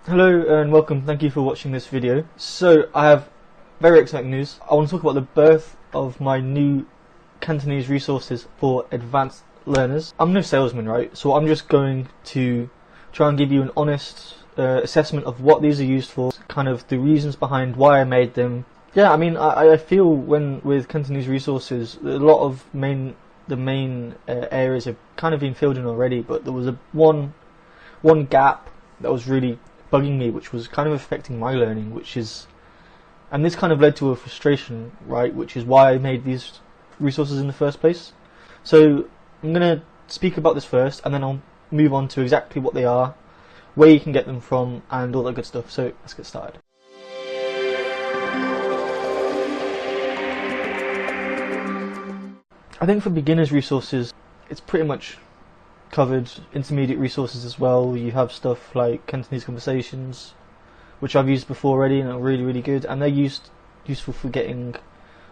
Hello and welcome, thank you for watching this video. So I have very exciting news. I want to talk about the birth of my new Cantonese resources for advanced learners. I'm no salesman, right? So I'm just going to try and give you an honest assessment of what these are used for, kind of the reasons behind why I made them. Yeah, I mean, I feel with Cantonese resources, a lot of the main areas have kind of been filled in already, but there was one gap that was really bugging me, which was kind of affecting my learning, and this kind of led to a frustration, right, which is why I made these resources in the first place. So I'm going to speak about this first, and then I'll move on to exactly what they are, where you can get them from, and all that good stuff. So let's get started. I think for beginners resources, it's pretty much covered. Intermediate resources as well. You have stuff like Cantonese conversations, which I've used before already and are really good, and they're useful for getting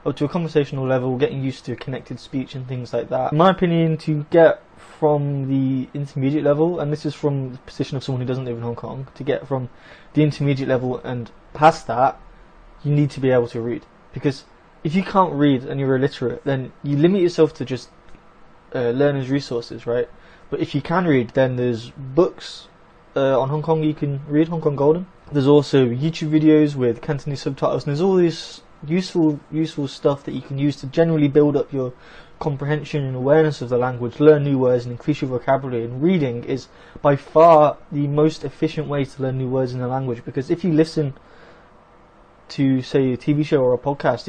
up to a conversational level, getting used to connected speech and things like that. In my opinion, to get from the intermediate level, and this is from the position of someone who doesn't live in Hong Kong, to get from the intermediate level and past that, you need to be able to read. Because if you can't read and you're illiterate, then you limit yourself to just learners' resources, right? But if you can read, then there's books on Hong Kong you can read, Hong Kong Golden. There's also YouTube videos with Cantonese subtitles, and there's all this useful stuff that you can use to generally build up your comprehension and awareness of the language, learn new words and increase your vocabulary. And reading is by far the most efficient way to learn new words in the language, because if you listen to, say, a TV show or a podcast,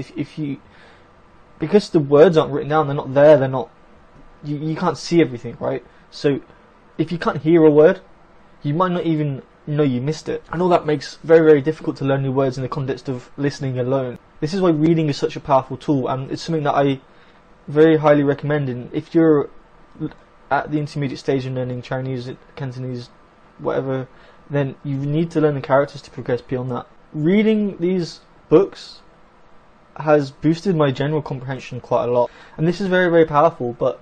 because the words aren't written down, they're not there, you can't see everything, right? So if you can't hear a word, you might not even know you missed it. And all that makes very difficult to learn new words in the context of listening alone. This is why reading is such a powerful tool, and it's something that I very highly recommend. And if you're at the intermediate stage in learning Chinese, Cantonese, whatever, then you need to learn the characters to progress beyond that. Reading these books has boosted my general comprehension quite a lot, and this is very powerful, but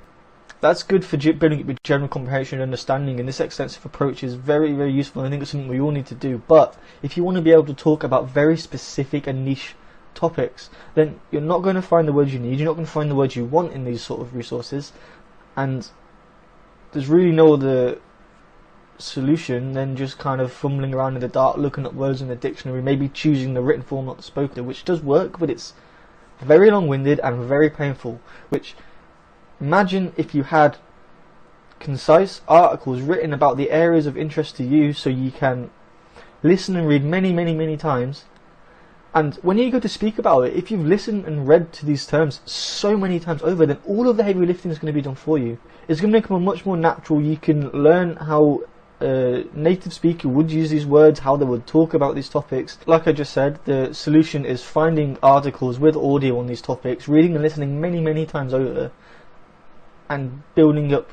that's good for building up your general comprehension and understanding, and this extensive approach is very useful, and I think it's something we all need to do. But if you want to be able to talk about very specific and niche topics, then you're not going to find the words you need, you're not going to find the words you want in these sort of resources, and there's really no other solution than just kind of fumbling around in the dark, looking up words in the dictionary, maybe choosing the written form, not the spoken, which does work, but it's very long-winded and very painful. Imagine if you had concise articles written about the areas of interest to you, so you can listen and read many times, and when you go to speak about it, if you've listened and read to these terms so many times over, then all of the heavy lifting is going to be done for you. It's going to become much more natural. You can learn how a native speaker would use these words, how they would talk about these topics. Like I just said, the solution is finding articles with audio on these topics, reading and listening many times over, and building up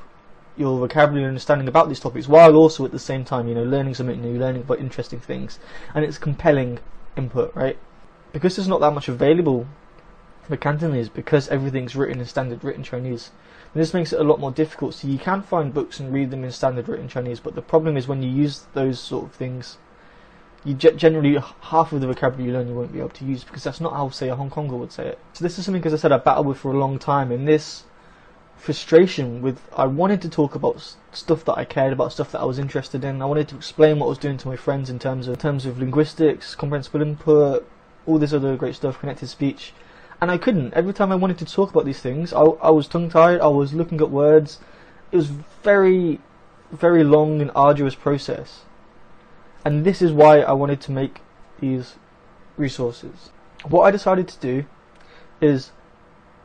your vocabulary and understanding about these topics, while also at the same time, learning something new, learning about interesting things, and it's compelling input, right? Because there's not that much available for Cantonese, because everything's written in standard written Chinese, and this makes it a lot more difficult. So you can find books and read them in standard written Chinese, but the problem is when you use those sort of things, you generally half of the vocabulary you learn you won't be able to use, because that's not how, say, a Hong Konger would say it. So this is something, as I said, I battled with for a long time, and this frustration I wanted to talk about stuff that I cared about, stuff that I was interested in. I wanted to explain what I was doing to my friends in terms of linguistics, comprehensible input, all this other great stuff, connected speech, and I couldn't. Every time I wanted to talk about these things, I was tongue-tied, I was looking at words. It was very long and arduous process, and this is why I wanted to make these resources. What I decided to do is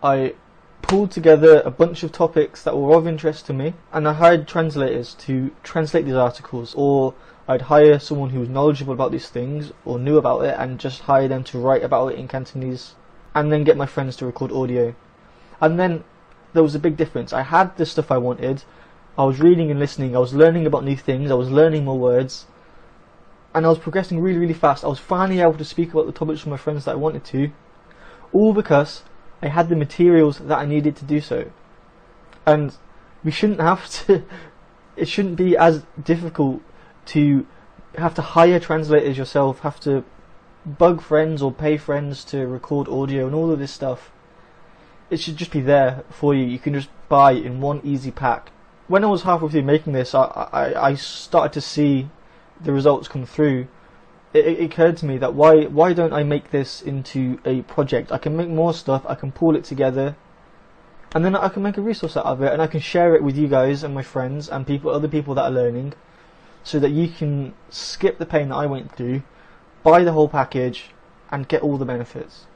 I pulled together a bunch of topics that were of interest to me, and I hired translators to translate these articles, or I'd hire someone who was knowledgeable about these things or knew about it and just hire them to write about it in Cantonese, and then get my friends to record audio. And then there was a big difference. I had the stuff I wanted, I was reading and listening, I was learning about new things, I was learning more words, and I was progressing really fast. I was finally able to speak about the topics with my friends that I wanted to, all because I had the materials that I needed to do so. And we shouldn't have to, it shouldn't be as difficult to have to hire translators yourself, have to bug friends or pay friends to record audio and all of this stuff. It should just be there for you. You can just buy in one easy pack. When I was halfway through making this, I started to see the results come through. It occurred to me that why don't I make this into a project? I can make more stuff, I can pull it together, and then I can make a resource out of it, and I can share it with you guys and my friends and other people that are learning, so that you can skip the pain that I went through, buy the whole package, and get all the benefits.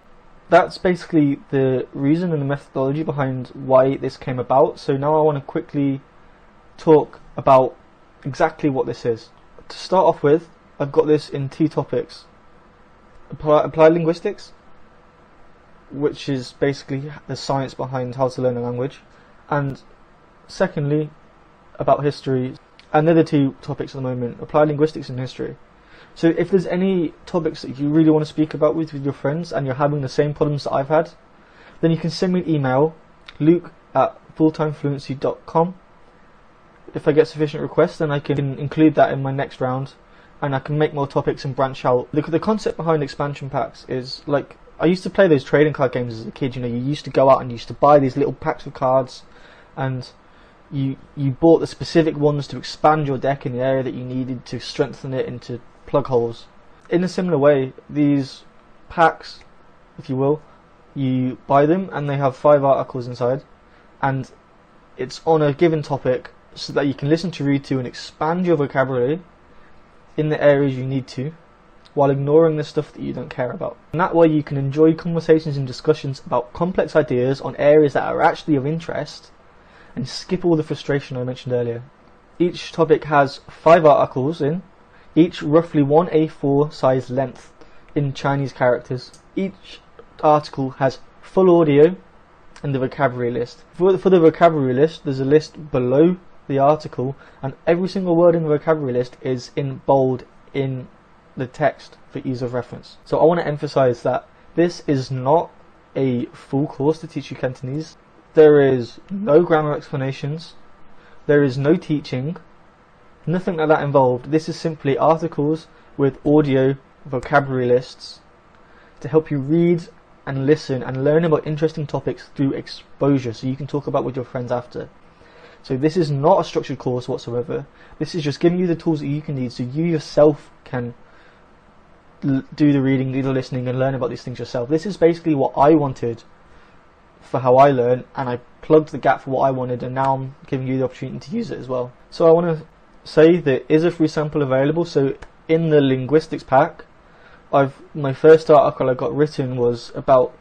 That's basically the reason and the methodology behind why this came about. So now I want to quickly talk about exactly what this is. To start off with, I've got this in 2 topics. Applied linguistics, which is basically the science behind how to learn a language, and secondly, about history. And they're the 2 topics at the moment, applied linguistics and history. So if there's any topics that you really want to speak about with your friends and you're having the same problems that I've had, then you can send me an email, luke@fulltimefluency.com. If I get sufficient requests, then I can include that in my next round, and I can make more topics and branch out. The concept behind expansion packs is, like, I used to play those trading card games as a kid. You know, you used to go out and you used to buy these little packs of cards, and you bought the specific ones to expand your deck in the area that you needed to strengthen it into plug holes. In a similar way, these packs, if you will, you buy them and they have 5 articles inside, and it's on a given topic, so that you can listen to, read to, and expand your vocabulary in the areas you need to, while ignoring the stuff that you don't care about. And that way you can enjoy conversations and discussions about complex ideas on areas that are actually of interest, and skip all the frustration I mentioned earlier. Each topic has 5 articles in, each roughly 1 A4 size length in Chinese characters. Each article has full audio and the vocabulary list. For the vocabulary list, there's a list below the article, and every single word in the vocabulary list is in bold in the text for ease of reference. So I want to emphasize that this is not a full course to teach you Cantonese. There is no grammar explanations, there is no teaching, nothing like that involved. This is simply articles with audio vocabulary lists to help you read and listen and learn about interesting topics through exposure, so you can talk about with your friends after. So this is not a structured course whatsoever. This is just giving you the tools that you can need so you yourself can do the reading, do the listening, and learn about these things yourself. This is basically what I wanted for how I learn, and I plugged the gap for what I wanted, and now I'm giving you the opportunity to use it as well. So I want to say there is a free sample available. So in the linguistics pack, my first article I got written was about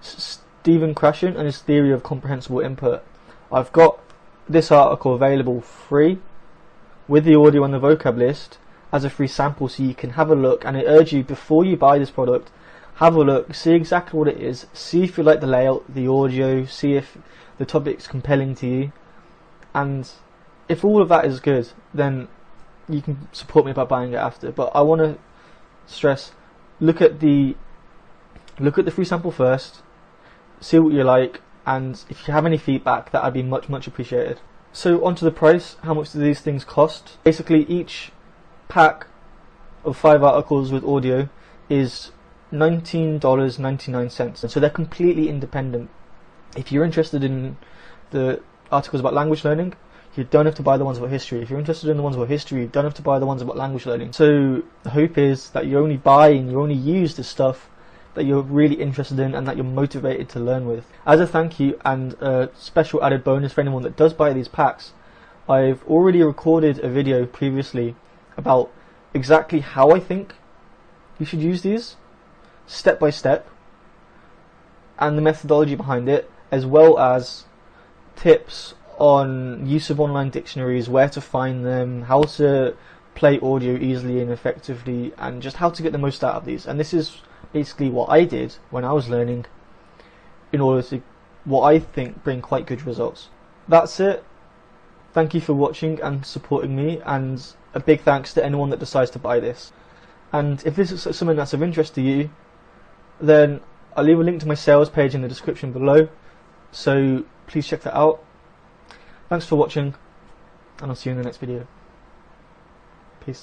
Stephen Krashen and his theory of comprehensible input. I've got this article available free with the audio and the vocab list as a free sample, so you can have a look, and I urge you, before you buy this product, have a look, see exactly what it is, see if you like the layout, the audio, see if the topic's compelling to you, and if all of that is good, then you can support me by buying it after. But I want to stress, look at the free sample first, see what you like, and if you have any feedback, that would be much appreciated. So onto the price. How much do these things cost? Basically, each pack of 5 articles with audio is $19.99, so they're completely independent. If you're interested in the articles about language learning, you don't have to buy the ones about history. If you're interested in the ones about history, you don't have to buy the ones about language learning. So the hope is that you only buy and you only use the stuff that you're really interested in and that you're motivated to learn with. As a thank you and a special added bonus for anyone that does buy these packs, I've already recorded a video previously about exactly how I think you should use these, step by step, and the methodology behind it, as well as tips on use of online dictionaries, where to find them, how to play audio easily and effectively, and just how to get the most out of these. And this is basically what I did when I was learning, in order to, what I think, bring quite good results. That's it. Thank you for watching and supporting me, and a big thanks to anyone that decides to buy this. And if this is something that's of interest to you, then I'll leave a link to my sales page in the description below, so please check that out. Thanks for watching, and I'll see you in the next video. Peace.